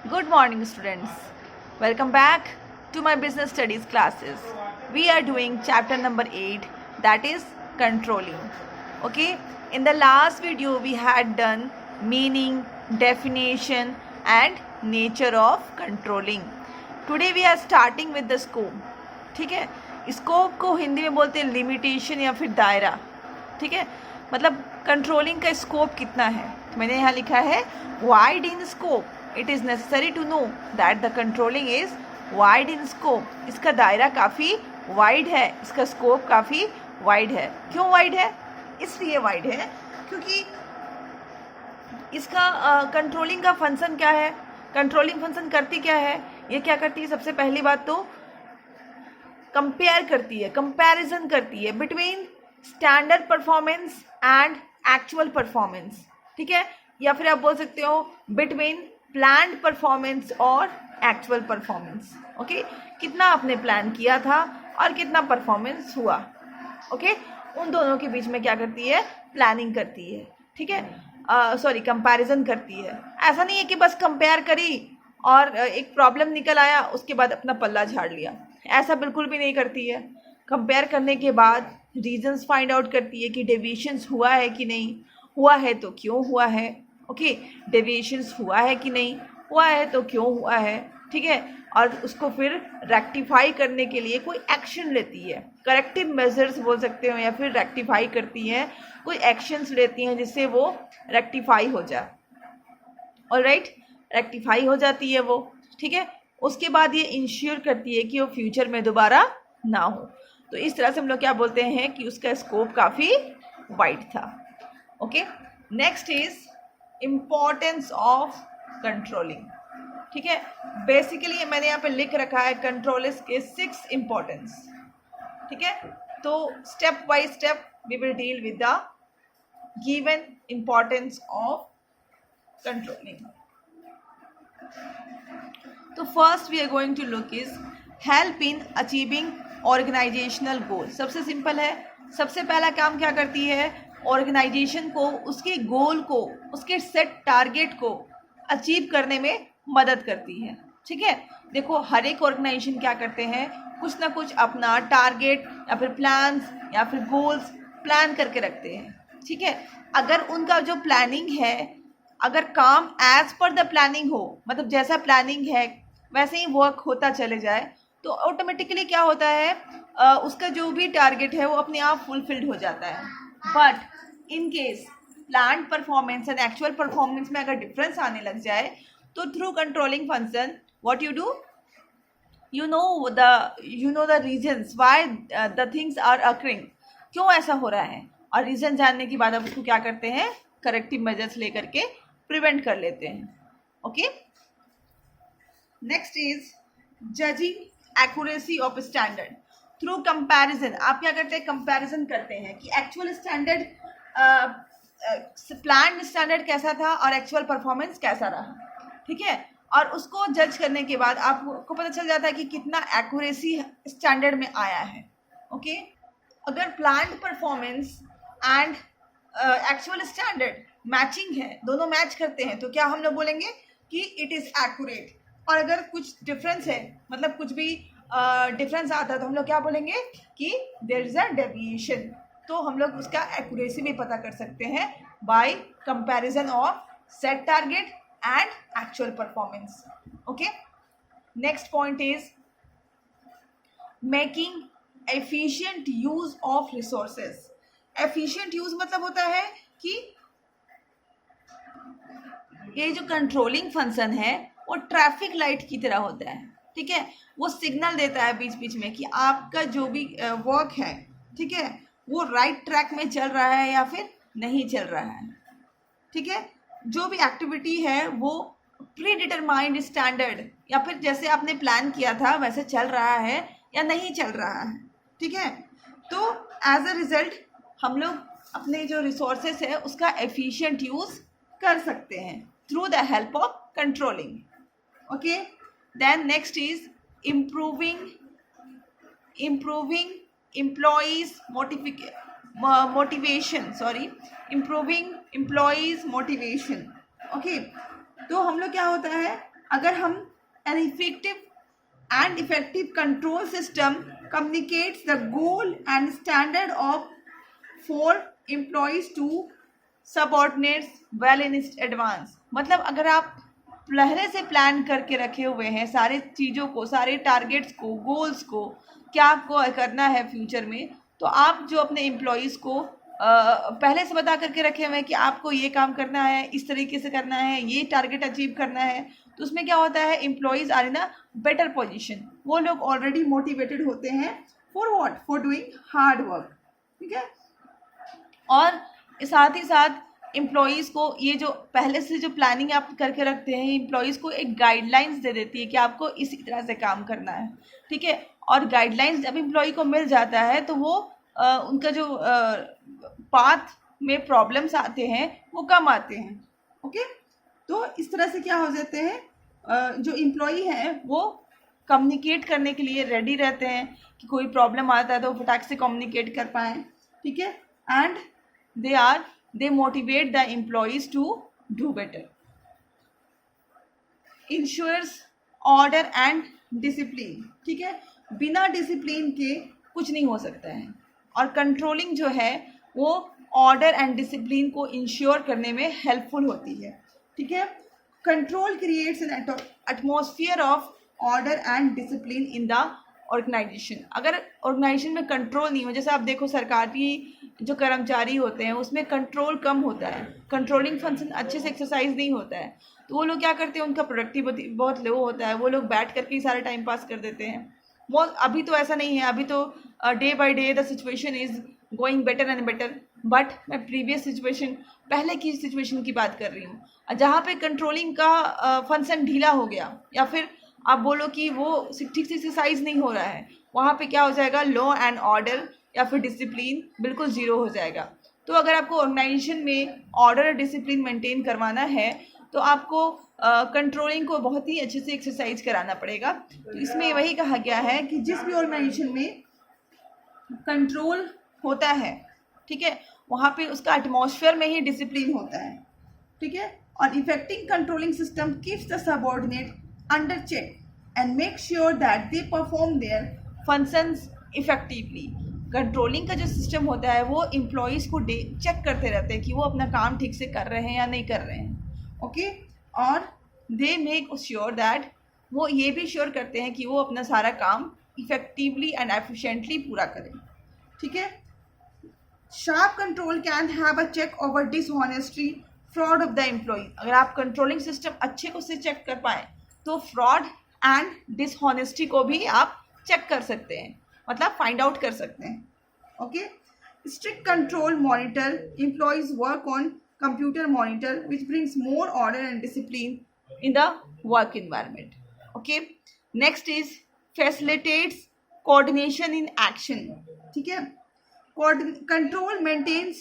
Good morning, students. Welcome back to my business studies classes. We are doing chapter number 8, that is controlling. Okay, in the last video we had done meaning, definition and nature of controlling. Today we are starting with the scope. ठीक है, scope को हिंदी में बोलते हैं limitation या फिर दायरा. ठीक है, मतलब कंट्रोलिंग का स्कोप कितना है. तो मैंने यहाँ लिखा है wide in scope. It is necessary to know that the controlling is wide in scope. इसका दायरा काफ़ी वाइड है, इसका स्कोप काफ़ी वाइड है. क्यों वाइड है? इसलिए वाइड है क्योंकि इसका कंट्रोलिंग का फंक्शन क्या है. कंट्रोलिंग फंक्शन करती क्या है? ये क्या करती है? सबसे पहली बात तो कंपेयर करती है, कंपैरिजन करती है between standard performance and actual performance. ठीक है, या फिर आप बोल सकते हो बिटवीन प्लान्ड परफॉर्मेंस और एक्चुअल परफॉर्मेंस. ओके, कितना आपने प्लान किया था और कितना परफॉर्मेंस हुआ. ओके, उन दोनों के बीच में क्या करती है? प्लानिंग करती है. ठीक है, कंपैरिजन करती है. ऐसा नहीं है कि बस कंपेयर करी और एक प्रॉब्लम निकल आया उसके बाद अपना पल्ला झाड़ लिया. ऐसा बिल्कुल भी नहीं करती है. कंपेयर करने के बाद रीजंस फाइंड आउट करती है कि डेविएशंस हुआ है कि नहीं, हुआ है तो क्यों हुआ है. ओके, डेविएशंस हुआ है कि नहीं, हुआ है तो क्यों हुआ है. ठीक है, और उसको फिर रेक्टिफाई करने के लिए कोई एक्शन लेती है. करेक्टिव मेजर्स बोल सकते हो या फिर रेक्टिफाई करती हैं, कोई एक्शंस लेती हैं जिससे वो रेक्टिफाई हो जाए. ऑलराइट, रेक्टिफाई हो जाती है वो. ठीक है, उसके बाद ये इंश्योर करती है कि वो फ्यूचर में दोबारा ना हो. तो इस तरह से हम लोग क्या बोलते हैं कि उसका स्कोप काफ़ी वाइड था. Okay, next is importance of controlling. ठीक है, बेसिकली मैंने यहाँ पे लिख रखा है कंट्रोलर्स के 6 इम्पोर्टेंस. ठीक है, तो step by step we will deal with the given importance of controlling. तो first we are going to look is help in achieving organisational goal. सबसे सिंपल है. सबसे पहला काम क्या करती है? ऑर्गेनाइजेशन को उसके गोल को, उसके सेट टारगेट को अचीव करने में मदद करती है. ठीक है, देखो हर एक ऑर्गेनाइजेशन क्या करते हैं, कुछ ना कुछ अपना टारगेट या फिर प्लान्स या फिर गोल्स प्लान करके रखते हैं. ठीक है, अगर उनका जो प्लानिंग है, अगर काम एज पर द प्लानिंग हो, मतलब जैसा प्लानिंग है वैसे ही वर्क होता चले जाए, तो ऑटोमेटिकली क्या होता है, उसका जो भी टारगेट है वो अपने आप फुलफिल्ड हो जाता है. But in case planned performance and actual performance में अगर डिफरेंस आने लग जाए, तो through controlling function what you do, you know the reasons why the things are occurring. क्यों ऐसा हो रहा है, और रीज़न जानने के बाद आप उसको क्या करते हैं, करेक्टिव मेजर्स लेकर के प्रिवेंट कर लेते हैं. Okay, next is judging accuracy of standard through comparison. आप क्या करते हैं? कंपैरिजन करते हैं कि एक्चुअल स्टैंडर्ड, प्लान्ड स्टैंडर्ड कैसा था और एक्चुअल परफॉर्मेंस कैसा रहा. ठीक है, और उसको जज करने के बाद आपको पता चल जाता है कि कितना एक्यूरेसी स्टैंडर्ड में आया है. ओके, अगर planned performance and actual standard matching है, दोनों मैच करते हैं, तो क्या हम लोग बोलेंगे कि इट इज़ एक्यूरेट. और अगर कुछ डिफरेंस है, मतलब कुछ भी डिफरेंस आता है, तो हम लोग क्या बोलेंगे कि देयर इज़ अ डेविएशन. तो हम लोग उसका एक्यूरेसी भी पता कर सकते हैं bye comparison of set target and actual performance. Okay, next point is making efficient use of resources. efficient use मतलब होता है कि ये जो कंट्रोलिंग फंक्शन है वो ट्रैफिक लाइट की तरह होता है. ठीक है, वो सिग्नल देता है बीच बीच में कि आपका जो भी वर्क है, ठीक है, वो राइट ट्रैक में चल रहा है या फिर नहीं चल रहा है. ठीक है, जो भी एक्टिविटी है वो प्री डिटरमाइंड स्टैंडर्ड या फिर जैसे आपने प्लान किया था वैसे चल रहा है या नहीं चल रहा है. ठीक है, तो एज अ रिजल्ट हम लोग अपने जो रिसोर्सेस है उसका एफिशिएंट यूज़ कर सकते हैं through the help of controlling. Okay, then next is improving employees improving employees motivation. Okay, तो हम लोग क्या होता है अगर हम an effective and effective control system communicates the goal and standard of for employees to subordinates well in advance. मतलब अगर आप पहले से प्लान करके रखे हुए हैं सारे चीज़ों को, सारे टारगेट्स को, गोल्स को, क्या आपको करना है फ्यूचर में, तो आप जो अपने एम्प्लॉयज़ को पहले से बता करके रखे हुए हैं कि आपको ये काम करना है, इस तरीके से करना है, ये टारगेट अचीव करना है, तो उसमें क्या होता है, employees are in a better position. वो लोग ऑलरेडी मोटिवेटेड होते हैं for what, for doing hard work. ठीक है. और साथ ही साथ एम्प्लॉयज़ को ये जो पहले से जो प्लानिंग आप करके रखते हैं, एम्प्लॉयज़ को एक गाइडलाइंस दे देती है कि आपको इसी तरह से काम करना है. ठीक है. और गाइडलाइंस जब एम्प्लॉय को मिल जाता है तो वो उनका जो पाथ में प्रॉब्लम्स आते हैं वो कम आते हैं. ओके. तो इस तरह से क्या हो जाते हैं, जो एम्प्लॉय हैं वो कम्युनिकेट करने के लिए रेडी रहते हैं कि कोई प्रॉब्लम आता है तो फटाक से कम्युनिकेट कर पाएँ. ठीक है. And they motivate the employees to do better. Ensures order and discipline. ठीक है. बिना डिसिप्लिन के कुछ नहीं हो सकता है. और कंट्रोलिंग जो है वो ऑर्डर एंड डिसिप्लिन को इंश्योर करने में हेल्पफुल होती है. ठीक है. Control creates an atmosphere of order and discipline in the organisation. अगर ऑर्गेनाइजेशन में कंट्रोल नहीं हो, जैसे आप देखो सरकारी जो कर्मचारी होते हैं उसमें कंट्रोल कम होता है, कंट्रोलिंग फंक्शन अच्छे से एक्सरसाइज नहीं होता है, तो वो लोग क्या करते हैं, उनका प्रोडक्टिविटी बहुत लो होता है, वो लोग बैठ करके ही सारा टाइम पास कर देते हैं. वो अभी तो ऐसा नहीं है, अभी तो day by day the situation is going better and better. But मैं प्रीवियस सिचुएशन, पहले की सिचुएशन की बात कर रही हूँ, जहाँ पे कंट्रोलिंग का फंक्शन ढीला हो गया या फिर आप बोलो कि वो ठीक से एक्सरसाइज नहीं हो रहा है, वहाँ पे क्या हो जाएगा, लॉ एंड ऑर्डर या फिर डिसिप्लिन बिल्कुल ज़ीरो हो जाएगा. तो अगर आपको ऑर्गेनाइजेशन में ऑर्डर और डिसिप्लिन मेंटेन करवाना है तो आपको कंट्रोलिंग को बहुत ही अच्छे से एक्सरसाइज कराना पड़ेगा. तो इसमें वही कहा गया है कि जिस भी ऑर्गेनाइजेशन में कंट्रोल होता है, ठीक है, वहाँ पे उसका एटमॉस्फेयर में ही डिसिप्लिन होता है. ठीक है. और effective controlling system keeps the subordinate under check and make sure that they perform their functions effectively. Controlling का जो सिस्टम होता है वो एम्प्लॉयज़ को चेक करते रहते हैं कि वो अपना काम ठीक से कर रहे हैं या नहीं कर रहे हैं. ओके. और दे मेक श्योर दैट, वो ये भी श्योर करते हैं कि वो अपना सारा काम इफेक्टिवली एंड एफिशिएंटली पूरा करें. ठीक है. Sharp control can have a check over dishonesty, fraud of the employee. अगर आप कंट्रोलिंग सिस्टम अच्छे से चेक कर पाएँ तो फ्रॉड एंड डिसऑनेस्टी को भी आप चेक कर सकते हैं, मतलब फाइंड आउट कर सकते हैं. Okay. Strict control monitor employees work on computer monitor which brings more order and discipline in the work environment. Okay. Next is facilitates coordination in action. ठीक है. Control maintains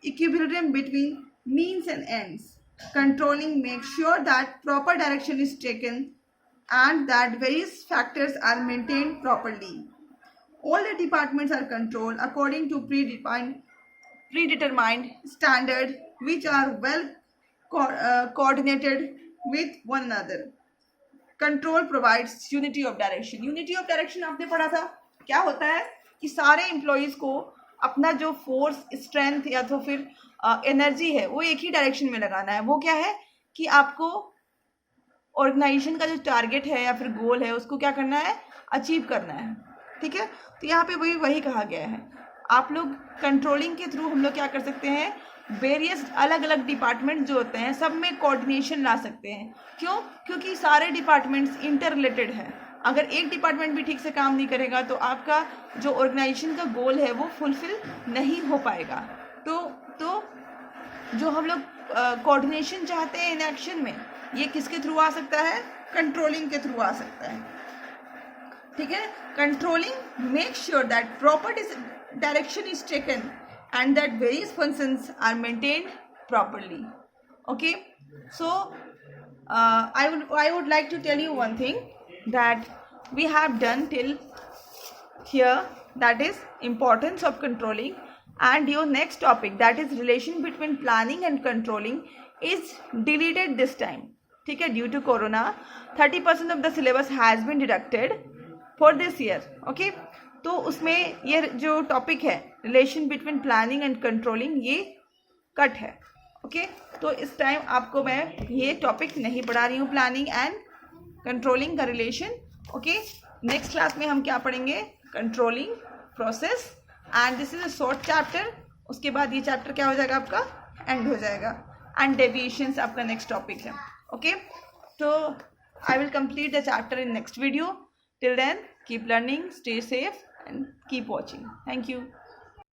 equilibrium between means and ends. Controlling makes sure that proper direction is taken and that various factors are maintained properly. All the departments are controlled according to predetermined standards which are well coordinated with one another. Control provides unity of direction. Unity of direction आपने पढ़ा था. क्या होता है कि सारे employees को अपना जो फोर्स, स्ट्रेंथ या तो फिर एनर्जी है वो एक ही डायरेक्शन में लगाना है. वो क्या है कि आपको ऑर्गेनाइजेशन का जो टारगेट है या फिर गोल है उसको क्या करना है, अचीव करना है. ठीक है. तो यहाँ पे वही कहा गया है. आप लोग कंट्रोलिंग के थ्रू हम लोग क्या कर सकते हैं, वेरियस अलग अलग डिपार्टमेंट जो होते हैं सब में कोऑर्डिनेशन ला सकते हैं. क्यों? क्योंकि सारे डिपार्टमेंट्स इंटर रिलेटेड है. अगर एक डिपार्टमेंट भी ठीक से काम नहीं करेगा तो आपका जो ऑर्गेनाइजेशन का गोल है वो फुलफिल नहीं हो पाएगा. तो जो हम लोग कोऑर्डिनेशन चाहते हैं इन एक्शन में, ये किसके थ्रू आ सकता है, कंट्रोलिंग के थ्रू आ सकता है. ठीक है. Controlling make sure that proper direction is taken and that various functions are maintained properly. Okay. So I would like to tell you one thing that we have done till here, that is importance of controlling, and your next topic, that is relation between planning and controlling, is deleted this time. ठीक है, due to corona 30% of the syllabus has been deducted for this year. Okay, तो उसमें ये जो topic है relation between planning and controlling ये cut है। Okay, तो इस टाइम आपको मैं ये टॉपिक नहीं पढ़ा रही हूँ, प्लानिंग एंड कंट्रोलिंग का रिलेशन। ओके, नेक्स्ट क्लास में हम क्या पढ़ेंगे, controlling process, and this is a short chapter. उसके बाद ये चैप्टर क्या हो जाएगा आपका, एंड हो जाएगा, एंड डेविएशंस आपका नेक्स्ट टॉपिक है। ओके, तो I will complete the chapter in next video. Till then, keep learning, stay safe, and keep watching. Thank you.